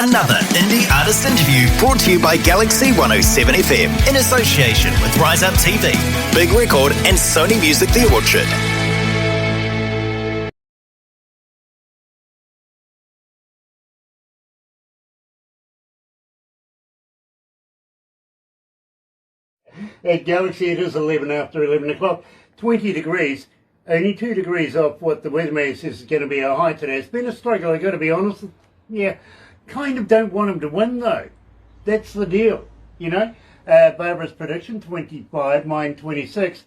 Another indie artist interview brought to you by galaxy107fm in association with Rise Up TV, Big Record and Sony Music The Orchard. At Galaxy it is 11 after 11 o'clock, 20 degrees, only 2 degrees off what the weatherman says is going to be a high today. It's been a struggle, I've got to be honest. Yeah, kind of don't want him to win though. That's the deal, you know. Barbara's prediction, 25, mine 26.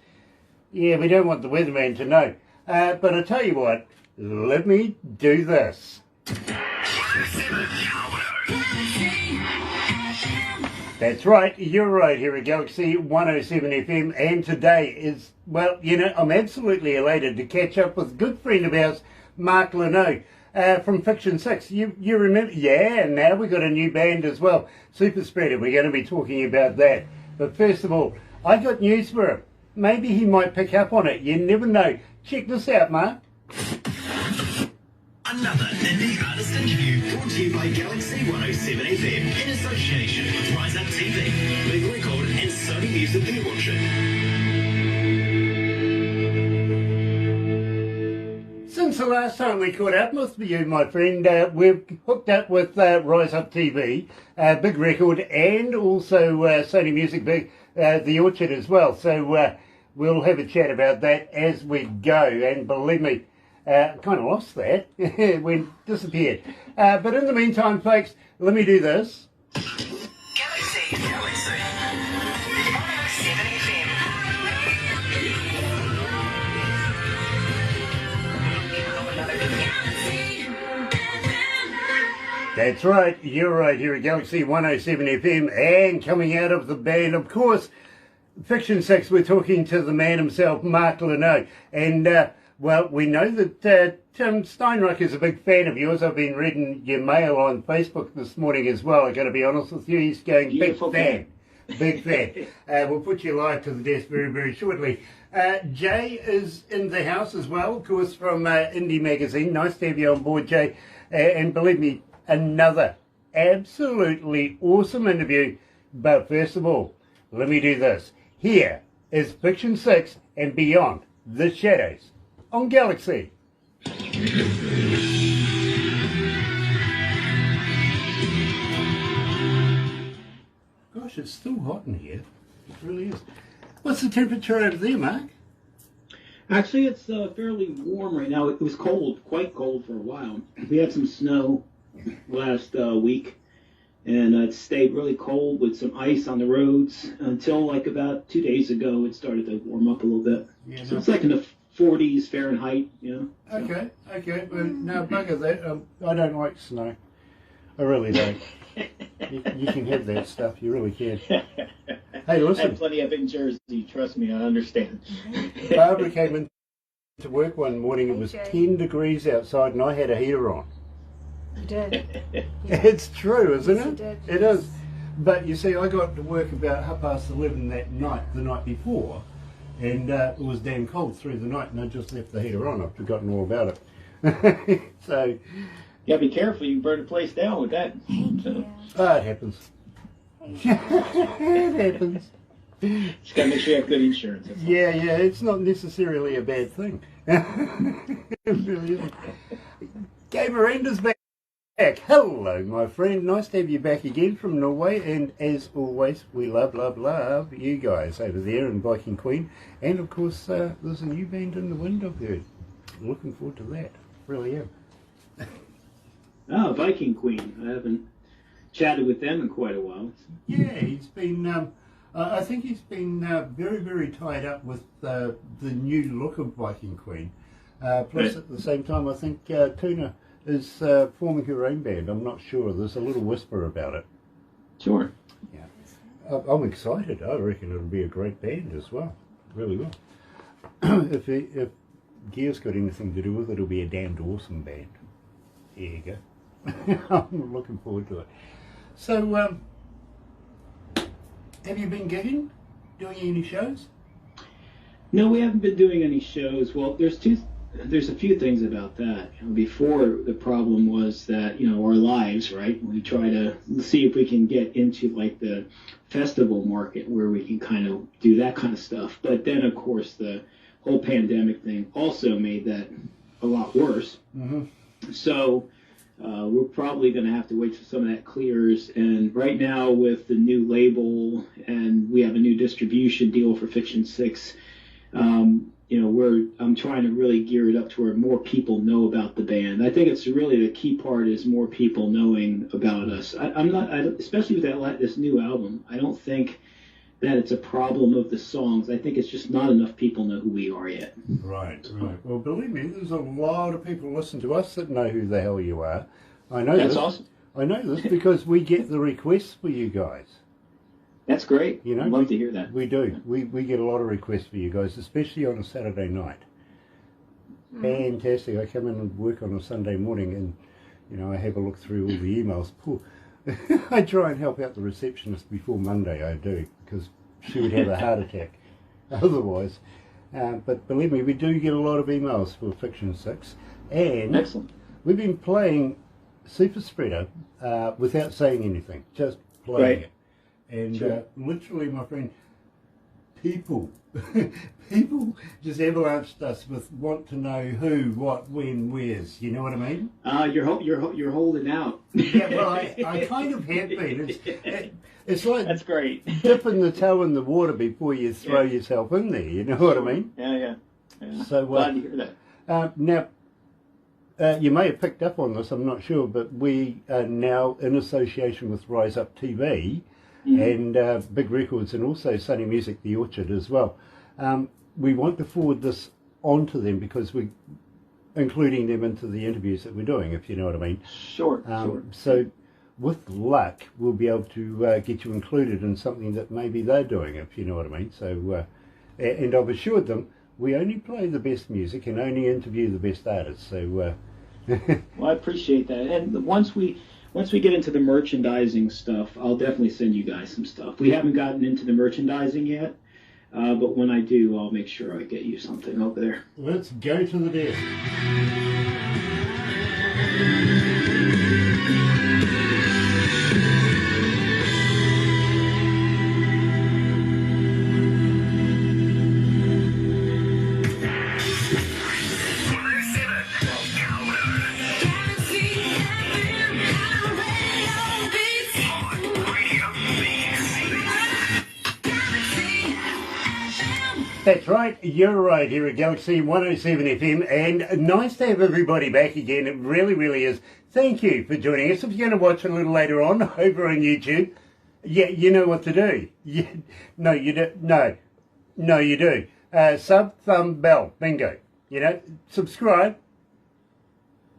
Yeah, we don't want the weatherman to know. But I tell you what, let me do this. That's right, you're right here at Galaxy 107 FM, and today is, well, you know, I'm absolutely elated to catch up with a good friend of ours, Mark Leno, from Fiction 6. You remember? Yeah, and now we've got a new band as well, Superspreader. We're going to be talking about that. But first of all, I got news for him. Maybe he might pick up on it. You never know. Check this out, Mark. Another indie artist interview brought to you by Galaxy 107 FM in association with Rise Up TV, Big Record and Sony Music The Orchard. Since the last time we caught up with you, my friend, we've hooked up with Rise Up TV, Big Record, and also Sony Music The Orchard as well. So we'll have a chat about that as we go. And believe me, kind of lost that when disappeared. But in the meantime, folks, let me do this. Galaxy 107 FM. That's right, you're right here at Galaxy 107 FM, and coming out of the band, of course, Fiction 6, we're talking to the man himself, Mark Leno. And, well, we know that Tim Steinreich is a big fan of yours. I've been reading your mail on Facebook this morning as well. I've got to be honest with you, he's going Beautiful big fan. Big fan. We'll put you live to the desk very, very shortly. Jay is in the house as well, of course, from Indie Magazine. Nice to have you on board, Jay. And believe me, another absolutely awesome interview. But first of all, let me do this. Here is Fiction 6 and Beyond the Shadows on Galaxy. Gosh, it's still hot in here. It really is. What's the temperature over there, Mark? Actually, it's fairly warm right now. It was cold, quite cold for a while. We had some snow last week, and it stayed really cold with some ice on the roads until like about 2 days ago it started to warm up a little bit. Yeah, so it's like in the 40s Fahrenheit, you know. So. Okay. Well, no, bugger that. I don't like snow. I really don't. You can have that stuff. You really can. Hey, listen. I have plenty of it in Jersey. Trust me, I understand. Barbara came in to work one morning. It was 10 degrees outside, and I had a heater on. You did. Yeah. It's true, isn't Yes, it? you did. It is. But you see, I got to work about 11:30 that night, the night before, and it was damn cold through the night, and I just left the heater on. I've forgotten all about it. So, you gotta be careful. You can burn the place down with that. So. Oh, it happens. It happens. Just gotta make sure you have good insurance. Yeah, it's not necessarily a bad thing. It really isn't. Gay Miranda's back. Hello, my friend. Nice to have you back again from Norway. And as always, we love you guys over there in Viking Queen. And of course, there's a new band in the wind, I've heard. I'm looking forward to that. Really am. Viking Queen. I haven't chatted with them in quite a while. Yeah, he's been, I think he's been very, very tied up with the new look of Viking Queen. Plus, at the same time, I think Tuna is forming her own band. I'm not sure. There's a little whisper about it. Sure. Yeah. I'm excited. I reckon it'll be a great band as well. Really will. If Gear's got anything to do with it, it'll be a damned awesome band. There you go. I'm looking forward to it. So, have you been gigging? Doing any shows? No, we haven't been doing any shows. Well, there's two there's a few things about that. Before, the problem was that, our lives, right? We try to see if we can get into like the festival market where we can kind of do that kind of stuff. But then, of course, the whole pandemic thing also made that a lot worse. Mm-hmm. So we're probably going to have to wait till some of that clears. And right now, with the new label, and we have a new distribution deal for Fiction 6, I'm trying to really gear it up to where more people know about the band. I think it's really the key part is more people knowing about us. Especially with this new album, I don't think that it's a problem of the songs. I think it's just not enough people know who we are yet. Right. Well, believe me, there's a lot of people listen to us that know who the hell you are. I know That's this. awesome. I know this because we get the requests for you guys. That's great. I'd love to hear that. We do. We get a lot of requests for you guys, especially on a Saturday night. Fantastic. I come in and work on a Sunday morning and, I have a look through all the emails. Poor. I try and help out the receptionist before Monday, I do, because she would have a heart attack otherwise. But believe me, we do get a lot of emails for Fiction 6. And Excellent. We've been playing Superspreader without saying anything, just playing Right. it. And Sure. literally, my friend, people just avalanched us with want to know who, what, when, where's. You know what I mean? You're holding out. Yeah, well, I kind of have been. It's like That's great. dipping the toe in the water before you throw yourself in there. You know what I mean? Yeah. So Glad to hear that. now, you may have picked up on this. I'm not sure, but we are now in association with Rise Up TV. And Big Records, and also Sunny Music, The Orchard as well. We want to forward this on to them because we're including them into the interviews that we're doing, if you know what I mean. Sure. So with luck, we'll be able to get you included in something that maybe they're doing, if you know what I mean. So, and I've assured them we only play the best music and only interview the best artists. So, Well, I appreciate that. And once we get into the merchandising stuff, I'll definitely send you guys some stuff. We haven't gotten into the merchandising yet, but when I do, I'll make sure I get you something over there. let's go to the desk. That's right, you're right here at Galaxy 107 FM, and nice to have everybody back again. It really, really is. Thank you for joining us. If you're going to watch a little later on over on YouTube, yeah, you know what to do. No, you do. No, you do. Sub, thumb, bell, bingo. Subscribe,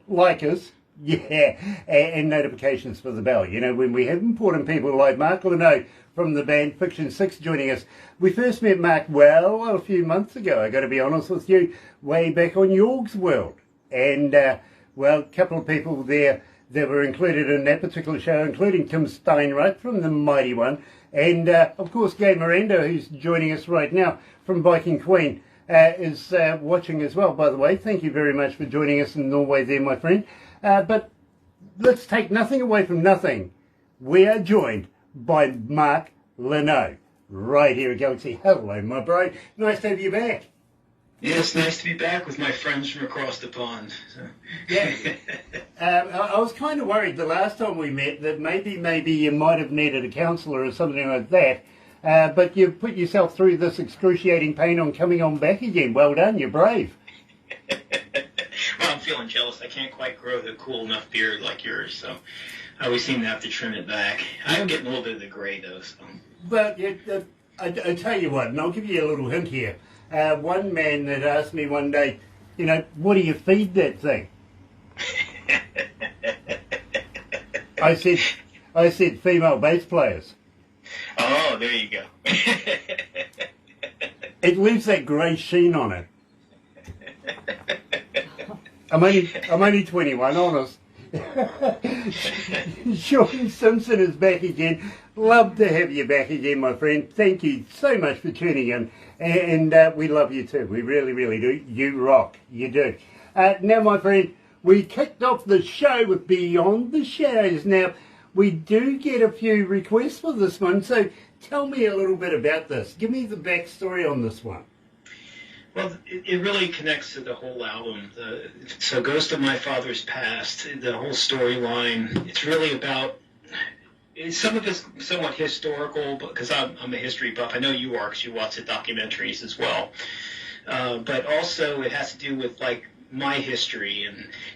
like us, and notifications for the bell. When we have important people like Mark Leno from the band Fiction 6 joining us. We first met Mark, a few months ago, I got to be honest with you, way back on York's World. And, a couple of people there that were included in that particular show, including Tim Steinreich from The Mighty One, and, of course, Gay Miranda, who's joining us right now from Viking Queen, is watching as well, by the way. Thank you very much for joining us in Norway there, my friend. But let's take nothing away from nothing. We are joined by Mark Leno, right here at Galaxy. Hello, my bro. Nice to have you back. Yeah, it's nice to be back with my friends from across the pond. So. Yeah. I was kind of worried the last time we met that maybe you might have needed a counsellor or something like that. But you've put yourself through this excruciating pain on coming on back again. Well done, you're brave. Well, I'm feeling jealous. I can't quite grow the cool enough beard like yours, so I always seem to have to trim it back. I'm getting a little bit of the gray, though. So. But I tell you what, and I'll give you a little hint here. One man that asked me one day, what do you feed that thing? I said female bass players. Oh, there you go. It leaves that grey sheen on it. I'm only 21, honest. Sean Simpson is back again. Love to have you back again, my friend. Thank you so much for tuning in. And we love you too. We really, really do. You rock. You do. Now, my friend, we kicked off the show with Beyond the Shadows. Now, we do get a few requests for this one, so tell me a little bit about this. Give me the backstory on this one. Well, it really connects to the whole album. So Ghost of My Father's Past, the whole storyline, it's really about, some of it's somewhat historical, because I'm a history buff. I know you are, because you watch the documentaries as well. But also it has to do with, like, my history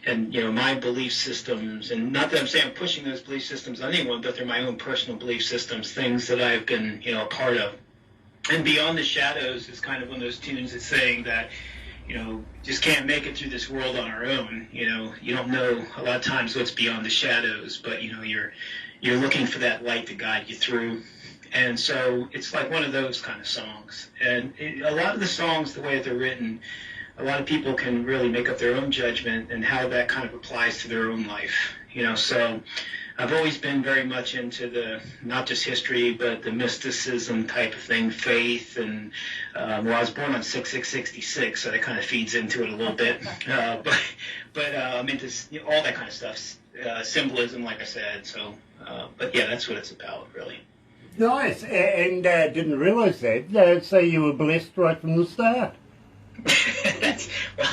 and you know, my belief systems. And not that I'm saying I'm pushing those belief systems on anyone, but they're my own personal belief systems, things that I've been, you know, a part of. And Beyond the Shadows is kind of one of those tunes that's saying that, you know, just can't make it through this world on our own. You know, you don't know a lot of times what's beyond the shadows, but, you know, you're looking for that light to guide you through. And so it's like one of those kind of songs. And a lot of the songs, the way they're written, a lot of people can really make up their own judgment and how that kind of applies to their own life. You know, so I've always been very much into the, not just history, but the mysticism type of thing, faith, and, well, I was born on 6666, so that kind of feeds into it a little bit. But I'm into, you know, all that kind of stuff, symbolism, like I said. So, but yeah, that's what it's about, really. Nice, and didn't realise that. So you were blessed right from the start.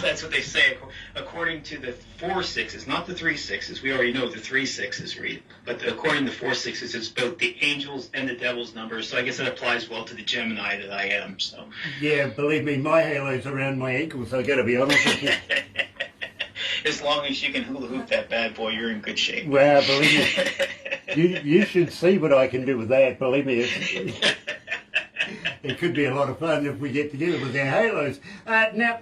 That's what they say. According to the 4 6s, not the 3 6s. We already know the 3 6s read, but according to the 4 6s, it's both the angels and the devil's numbers. So I guess that applies well to the Gemini that I am. So yeah, believe me, my halo's around my ankles. I got to be honest with you. As long as you can hula hoop that bad boy, you're in good shape. Well, believe me, you should see what I can do with that. Believe me, it could be a lot of fun if we get together with our halos. Now,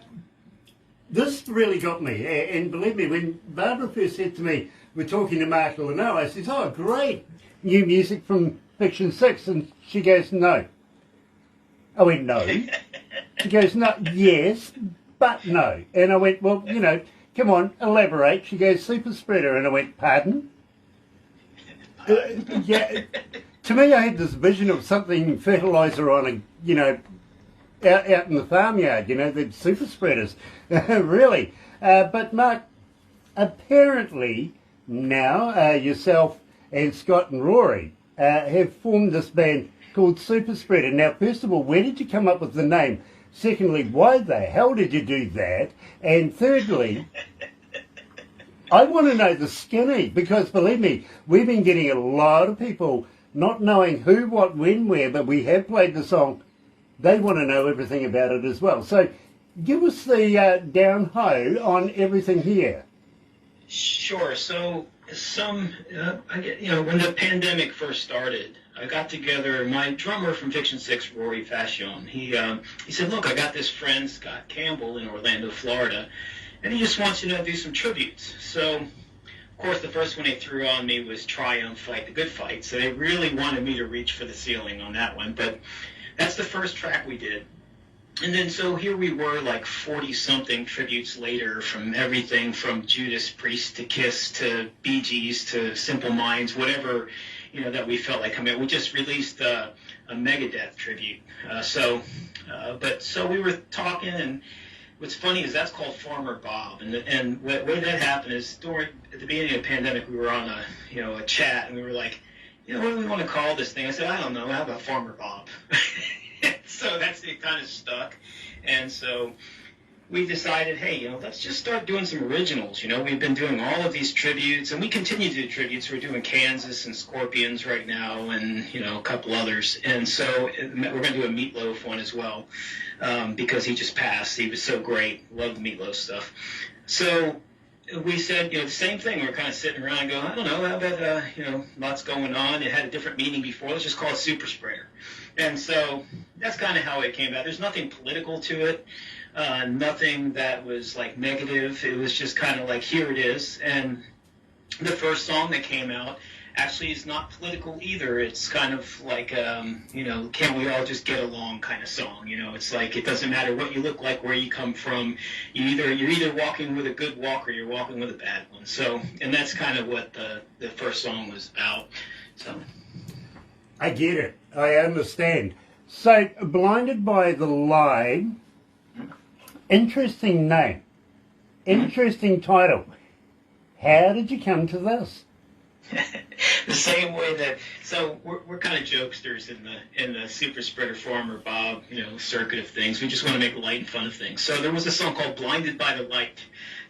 this really got me, and believe me, when Barbara first said to me, we're talking to Mark Leno, I said, oh, great, new music from Fiction 6, and she goes, no. I went, no. She goes, no, yes, but no. And I went, well, you know, come on, elaborate. She goes, Superspreader, and I went, pardon? Yeah. To me, I had this vision of something fertiliser on a, you know, out in the farmyard, you know, the super spreaders, really. But Mark, apparently now yourself and Scott and Rory have formed this band called Superspreader. Now, first of all, where did you come up with the name? Secondly, why the hell did you do that? And thirdly, I want to know the skinny, because believe me, we've been getting a lot of people not knowing who, what, when, where, but we have played the song. They want to know everything about it as well. So give us the down-ho on everything here. Sure. So you know, when the pandemic first started, I got together my drummer from Fiction 6, Rory Fashion. He said, look, I got this friend, Scott Campbell, in Orlando, Florida, and he just wants you to do some tributes. So, of course, the first one they threw on me was Triumph, Fight the Good Fight. So they really wanted me to reach for the ceiling on that one. But that's the first track we did. And then so here we were, like 40-something tributes later, from everything from Judas Priest to Kiss to Bee Gees to Simple Minds, whatever, you know, that we felt like coming. We just released a Megadeth tribute. So we were talking, and what's funny is that's called Farmer Bob, and the way that happened is at the beginning of the pandemic, we were on a chat, and we were like, you know, what do we want to call this thing? I said, I don't know. How about Farmer Bob? So it kind of stuck, and so we decided, hey, you know, let's just start doing some originals. You know, we've been doing all of these tributes, and we continue to do tributes. We're doing Kansas and Scorpions right now, and, you know, a couple others. And so we're going to do a Meatloaf one as well, because he just passed. He was so great. Loved the Meatloaf stuff. So we said, you know, the same thing. We were kind of sitting around and going, I don't know, how about, you know, lots going on. It had a different meaning before. Let's just call it Superspreader. And so that's kind of how it came out. There's nothing political to it. Nothing that was like negative. It was just kind of like, here it is. And the first song that came out actually is not political either. It's kind of like, you know, can we all just get along kind of song. You know, it's like, it doesn't matter what you look like, where you come from. You're either walking with a good walk or you're walking with a bad one. So, and that's kind of what the first song was about. So I get it. I understand. So, Blinded by the Light, interesting name. Interesting title. How did you come to this? The same way that we're kind of jokesters in the Superspreader Farmer Bob circuit of things. We just want to make light and fun of things. So there was a song called "Blinded by the Light"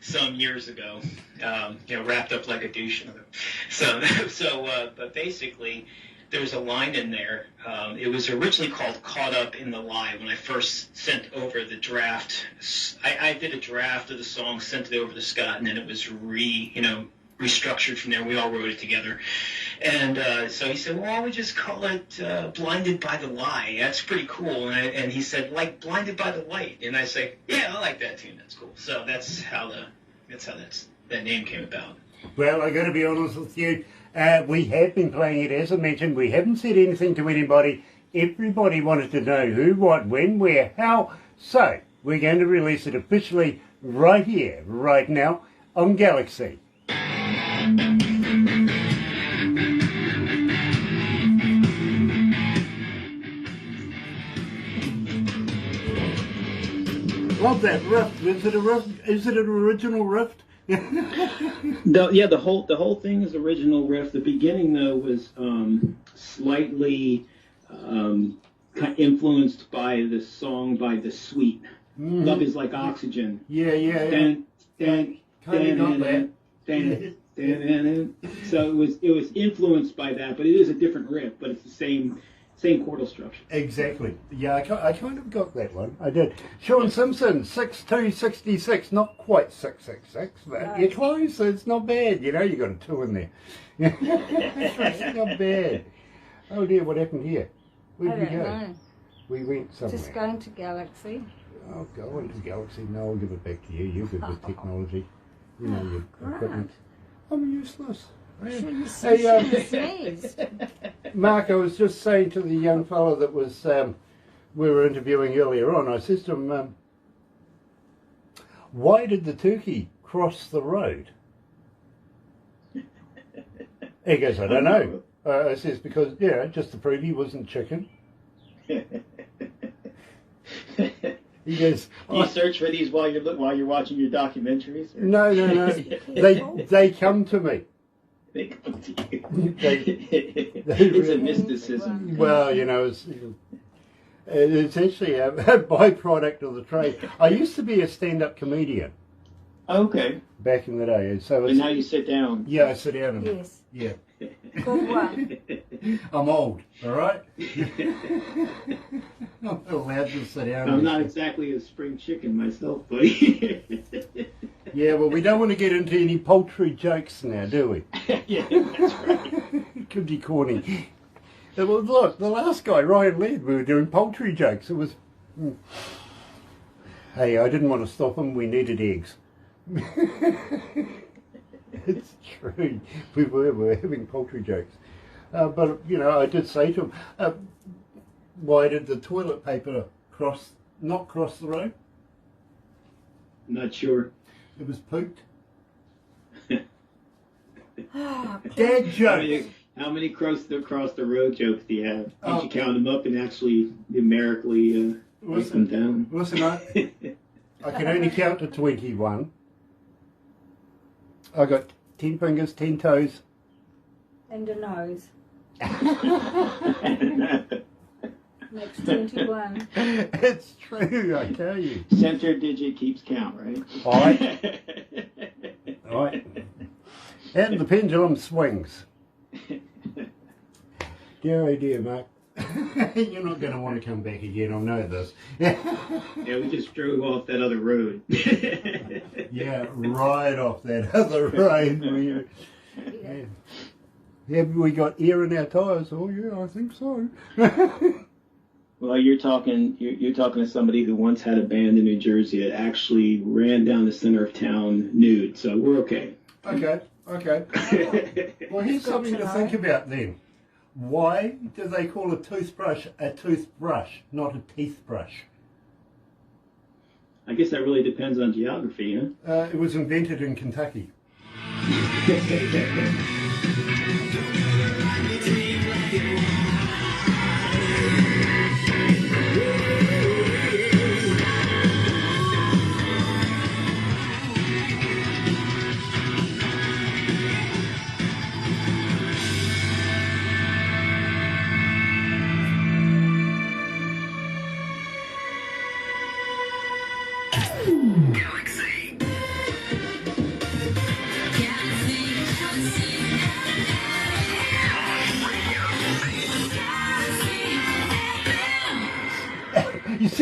some years ago, wrapped up like a douche. But basically, there's a line in there. It was originally called "Caught Up in the Lie" when I first sent over the draft. I did a draft of the song, sent it over to Scott, and then it was restructured from there. We all wrote it together. And so he said, well, why don't we just call it Blinded by the Lie? That's pretty cool. And he said, like Blinded by the Light. And I say, yeah, I like that tune. That's cool. So that's how that name came about. Well, I got to be honest with you. We have been playing it, as I mentioned. We haven't said anything to anybody. Everybody wanted to know who, what, when, where, how. So we're going to release it officially right here, right now on Galaxy. Love that riff. Is it a riff? Is it an original riff? The whole thing is original riff. The beginning though was slightly influenced by the song by The Sweet. Mm-hmm. Love is like oxygen. Yeah. So it was influenced by that, but it is a different riff, but it's the same chordal structure. Exactly. Yeah, I kind of got that one. I did. Sean Simpson, 6266, not quite 666, but you're close. It's not bad. You got a 2 in there. It's not bad. Oh dear, what happened here? Where did we go? Know. We went somewhere. Just going to Galaxy. Oh, go into Galaxy. No, I'll give it back to you. You're good with technology. Your equipment. I'm useless. Sneezed. Mark, I was just saying to the young fellow that was we were interviewing earlier on, I said to him, why did the turkey cross the road? He goes, I don't know. I says, because, just to prove he wasn't chicken. He goes, do you search for these while you're watching your documentaries? Or? No. They come to me. They come to you. It's a mysticism. Well, it's actually a byproduct of the trade. I used to be a stand-up comedian. Okay. Back in the day, so. And now you sit down. Yeah, I sit down. Yes. Yeah. Good one. I'm old, all right? I'm not allowed to sit down. I'm not exactly a spring chicken myself, buddy. Yeah, well, we don't want to get into any poultry jokes now, do we? Yeah, that's right. It could be corny. Well, look, the last guy, Ryan Laird, we were doing poultry jokes. It was... Hey, I didn't want to stop him. We needed eggs. It's true. We were having poultry jokes. But, I did say to him, why did the toilet paper not cross the road? Not sure. It was pooped. Oh, Dad jokes. How many cross the road jokes do you have? Did you count them up and actually numerically write them down? Listen, I can only count to 21. I got 10 fingers, 10 toes. and a nose. Makes 21. It's true, I tell you. Center digit keeps count, right? All right. And the pendulum swings. Dear, oh dear, Mark. You're not going to want to come back again, I know this. Yeah, we just drove off that other road. Yeah, right off that other road. Yeah. Have we got air in our tyres? Oh yeah, I think so. Well, you're talking to somebody who once had a band in New Jersey that actually ran down the center of town nude, so we're okay. Okay. Well, here's something to think about then. Why do they call a toothbrush, not a teeth brush? I guess that really depends on geography, huh? It was invented in Kentucky.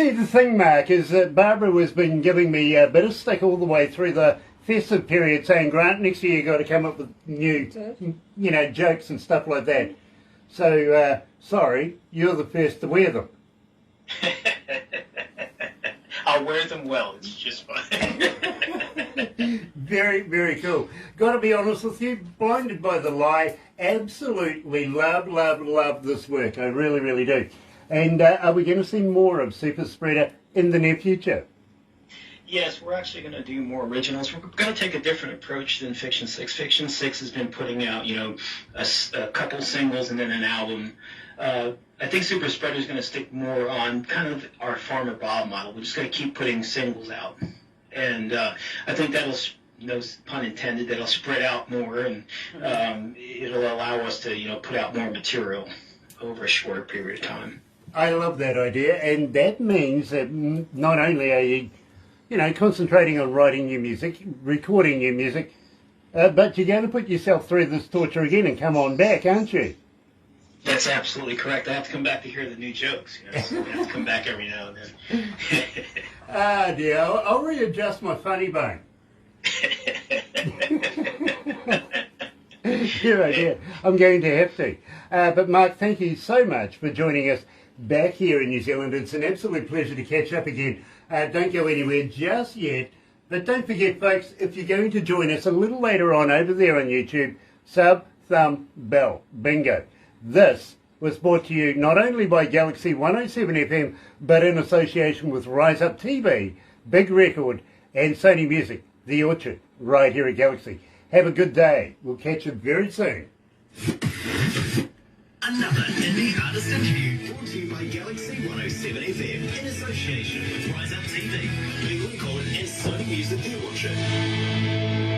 see, the thing, Mark, is that Barbara has been giving me a bit of stick all the way through the festive period, saying, Grant, next year you've got to come up with new, jokes and stuff like that. So, sorry, you're the first to wear them. I'll wear them well. It's just fun. Very, very cool. Got to be honest with you, blinded by the lie, absolutely love this work. I really, really do. And are we going to see more of Superspreader in the near future? Yes, we're actually going to do more originals. We're going to take a different approach than Fiction 6. Fiction 6 has been putting out, a couple singles and then an album. I think Superspreader is going to stick more on kind of our Farmer Bob model. We're just going to keep putting singles out. And I think that'll, no pun intended, that'll spread out more, and it'll allow us to, put out more material over a shorter period of time. I love that idea, and that means that not only are you, concentrating on writing new music, recording new music, but you're going to put yourself through this torture again and come on back, aren't you? That's absolutely correct. I have to come back to hear the new jokes, so I have to come back every now and then. Dear, I'll readjust my funny bone. Yeah, I'm going to have to. But Mark, thank you so much for joining us back here in New Zealand. It's an absolute pleasure to catch up again. Don't go anywhere just yet. But don't forget, folks, if you're going to join us a little later on over there on YouTube, sub, thumb, bell, bingo. This was brought to you not only by galaxy107fm, but in association with Rise Up TV, Big Record, and Sony Music, The Orchard, right here at Galaxy. Have a good day. We'll catch you very soon. Another indie artist interview brought to you by Galaxy 107FM in association with Rise Up TV, Big Record, and Sony Music, The Orchard.